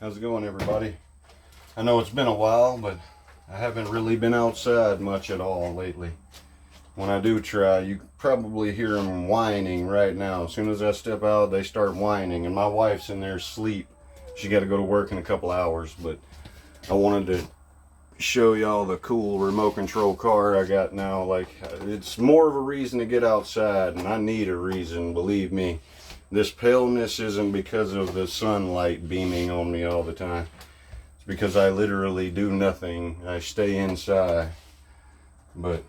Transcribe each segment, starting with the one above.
How's it going, everybody? I know it's been a while, but I haven't really been outside much at all lately. When I do try, you probably hear them whining right now. As soon as I step out, they start whining, and my wife's in there asleep. She got to go to work in a couple hours, but I wanted to show y'all the cool remote control car I got now. Like, it's more of a reason to get outside, and I need a reason, believe me. This paleness isn't because of the sunlight beaming on me all the time. It's because I literally do nothing. I stay inside. But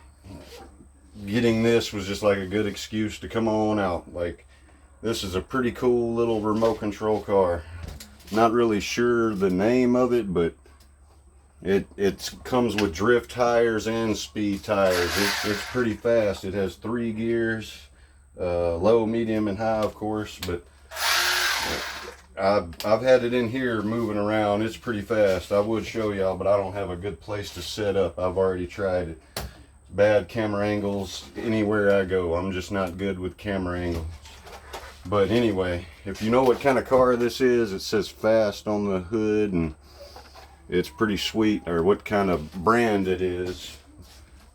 getting this was just like a good excuse to come on out. Like, this is a pretty cool little remote control car. Not really sure the name of it, but it comes with drift tires and speed tires. It's pretty fast. It has 3 gears, low, medium, and high, of course. But I've had it in here moving around. It's pretty fast. I would show y'all, but I don't have a good place to set up. I've already tried it. Bad camera angles anywhere I go. I'm just not good with camera angles. But anyway, if you know what kind of car this is, it says fast on the hood, and it's pretty sweet. Or what kind of brand it is,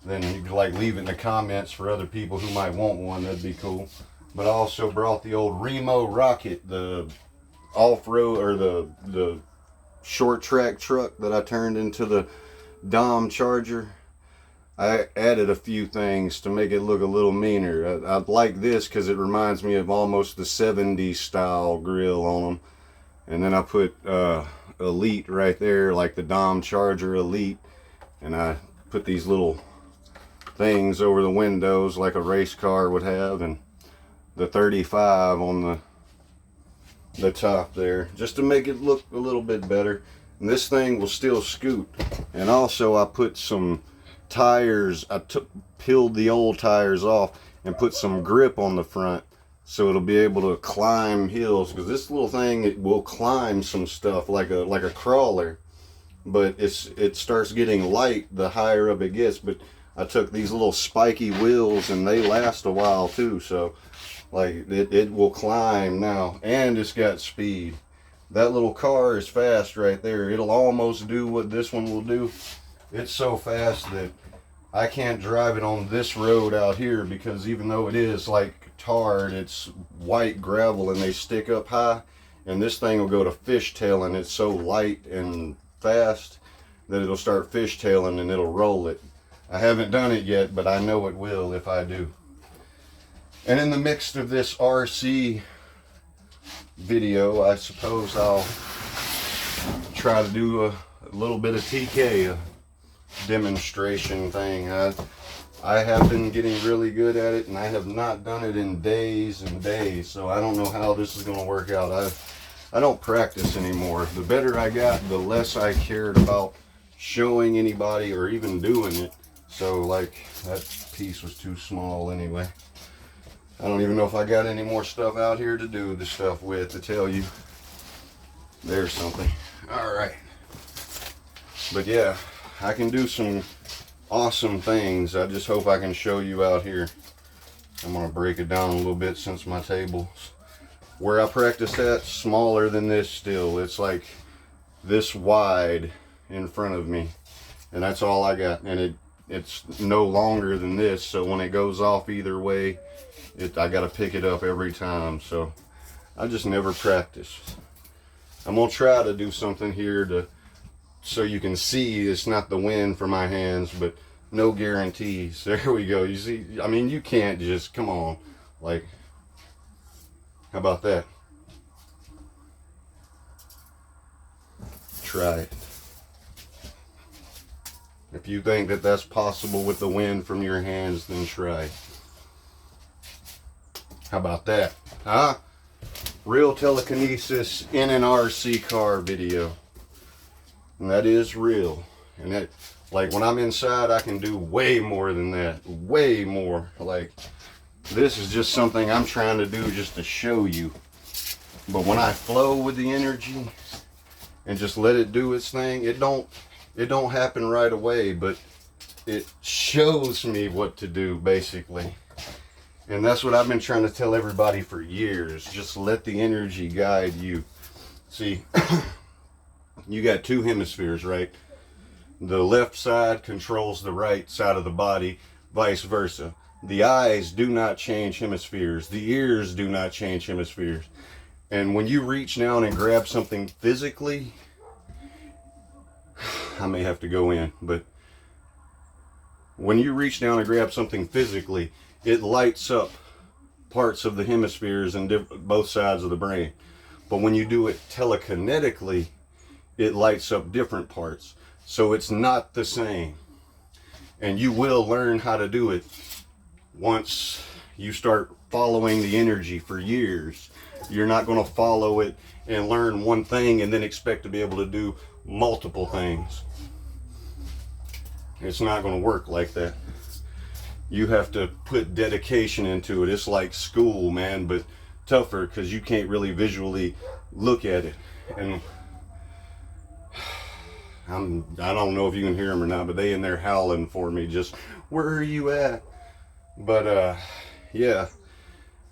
then you could like leave it in the comments for other people who might want one. That'd be cool. But I also brought the old Remo Rocket, the off-road or the short track truck that I turned into the Dom Charger. I added a few things to make it look a little meaner. I like this because it reminds me of almost the 70s style grill on them. And then I put Elite right there, like the Dom Charger Elite. And I put these little things over the windows like a race car would have. And the 35 on the top there, just to make it look a little bit better. And this thing will still scoot. And also I put some tires. I peeled the old tires off and put some grip on the front so it'll be able to climb hills, because this little thing, it will climb some stuff like a crawler, but it starts getting light the higher up it gets. But I took these little spiky wheels and they last a while too, so like it will climb now, and it's got speed. That little car is fast right there. It'll almost do what this one will do. It's so fast that I can't drive it on this road out here, because even though it is like tarred, it's white gravel and they stick up high, and this thing will go to fishtailing. It's so light and fast that it'll start fishtailing and it'll roll it. I haven't done it yet, but I know it will if I do. And in the midst of this RC video, I suppose I'll try to do a little bit of TK, demonstration thing. I have been getting really good at it, and I have not done it in days and days, so I don't know how this is going to work out. I don't practice anymore. The better I got, the less I cared about showing anybody or even doing it. So like, that piece was too small anyway. I don't even know if I got any more stuff out here to do the stuff with, to tell you. There's something. All right. But yeah, I can do some awesome things. I just hope I can show you out here. I'm going to break it down a little bit, since my table's where I practice at smaller than this still. It's like this wide in front of me, and that's all I got. And it's no longer than this, so when it goes off either way, I got to pick it up every time. So I just never practice. I'm going to try to do something here so you can see it's not the wind for my hands, but no guarantees. There we go. You see, I mean, you can't just, come on. Like, how about that? Try it. If you think that that's possible with the wind from your hands, then try it. How about that? Huh? Real telekinesis in an RC car video. And that is real. And that, like, when I'm inside, I can do way more than that. Way more. Like, this is just something I'm trying to do just to show you. But when I flow with the energy and just let it do its thing, it don't happen right away, but it shows me what to do, basically. And that's what I've been trying to tell everybody for years. Just let the energy guide you. See, you got two hemispheres, right? The left side controls the right side of the body, vice versa. The eyes do not change hemispheres. The ears do not change hemispheres. And when you reach down and grab something physically, I may have to go in, but when you reach down and grab something physically, it lights up parts of the hemispheres and both sides of the brain. But when you do it telekinetically, it lights up different parts. So it's not the same. And you will learn how to do it once you start following the energy for years. You're not going to follow it and learn one thing and then expect to be able to do multiple things. It's not going to work like that. You have to put dedication into it. It's like school, man, but tougher, because you can't really visually look at it. And I don't know if you can hear them or not, but they in there howling for me, just, where are you at? But yeah,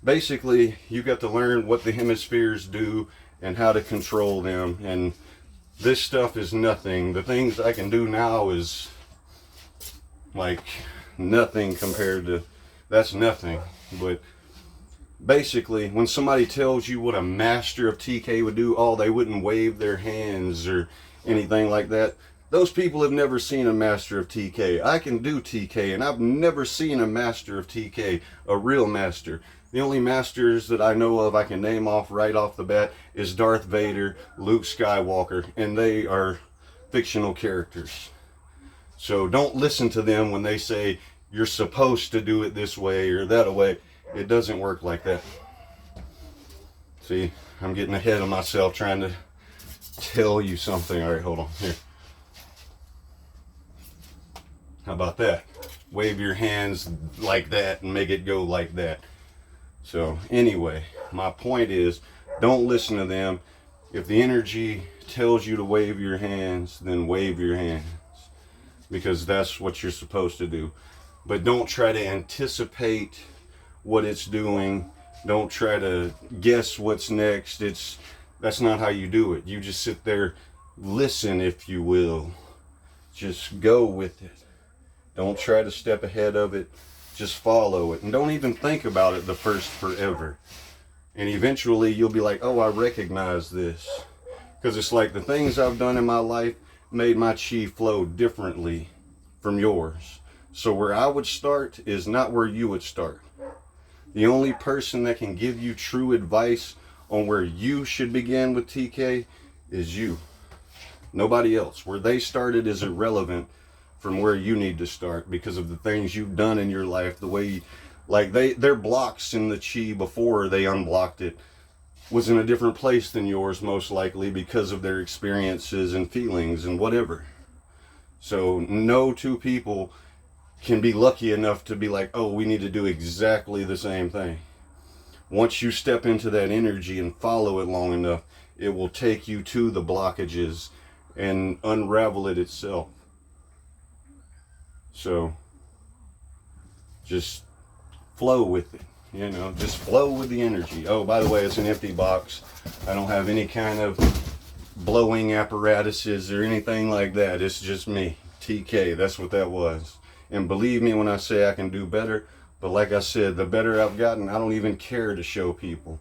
basically you got to learn what the hemispheres do and how to control them. And this stuff is nothing. The things I can do now is like nothing compared to, that's nothing. But basically, when somebody tells you what a master of TK would do, oh, they wouldn't wave their hands or anything like that. Those people have never seen a master of TK. I can do TK, and I've never seen a master of TK, a real master. The only masters that I know of I can name off right off the bat is Darth Vader, Luke Skywalker, and they are fictional characters. So don't listen to them when they say you're supposed to do it this way or that way. It doesn't work like that. See, I'm getting ahead of myself trying to tell you something. All right, hold on here. How about that? Wave your hands like that and make it go like that. So anyway, my point is, don't listen to them. If the energy tells you to wave your hands, then wave your hands, because that's what you're supposed to do. But don't try to anticipate what it's doing. Don't try to guess what's next. That's not how you do it. You just sit there, listen, if you will. Just go with it. Don't try to step ahead of it. Just follow it. And don't even think about it the first forever. And eventually you'll be like, oh, I recognize this. Because it's like the things I've done in my life made my chi flow differently from yours. So where I would start is not where you would start. The only person that can give you true advice on where you should begin with TK is you. Nobody else. Where they started is irrelevant from where you need to start, because of the things you've done in your life. The way, like their blocks in the chi before they unblocked it was in a different place than yours, most likely because of their experiences and feelings and whatever. So no two people can be lucky enough to be like, oh, we need to do exactly the same thing. Once you step into that energy and follow it long enough, it will take you to the blockages and unravel it itself. So just flow with it, you know, just flow with the energy. Oh, by the way, it's an empty box. I don't have any kind of blowing apparatuses or anything like that. It's just me, TK. That's what that was. And believe me when I say I can do better. But like I said, the better I've gotten, I don't even care to show people.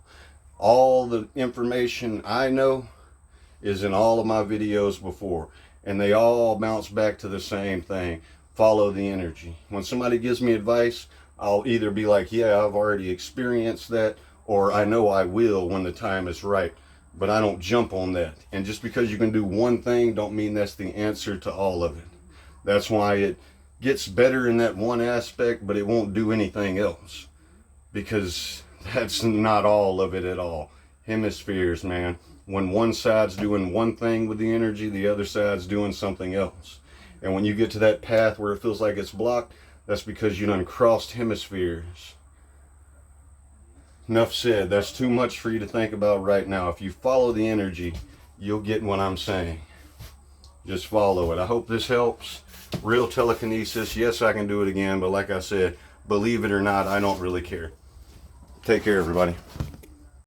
All the information I know is in all of my videos before. And they all bounce back to the same thing. Follow the energy. When somebody gives me advice, I'll either be like, yeah, I've already experienced that, or I know I will when the time is right. But I don't jump on that. And just because you can do one thing don't mean that's the answer to all of it. That's why it gets better in that one aspect, but it won't do anything else, because that's not all of it at all. Hemispheres, man. When one side's doing one thing with the energy, the other side's doing something else. And when you get to that path where it feels like it's blocked, that's because you done crossed hemispheres. Enough said. That's too much for you to think about right now. If you follow the energy, you'll get what I'm saying. Just follow it. I hope this helps. Real telekinesis. Yes, I can do it again, but like I said, believe it or not, I don't really care. Take care, everybody.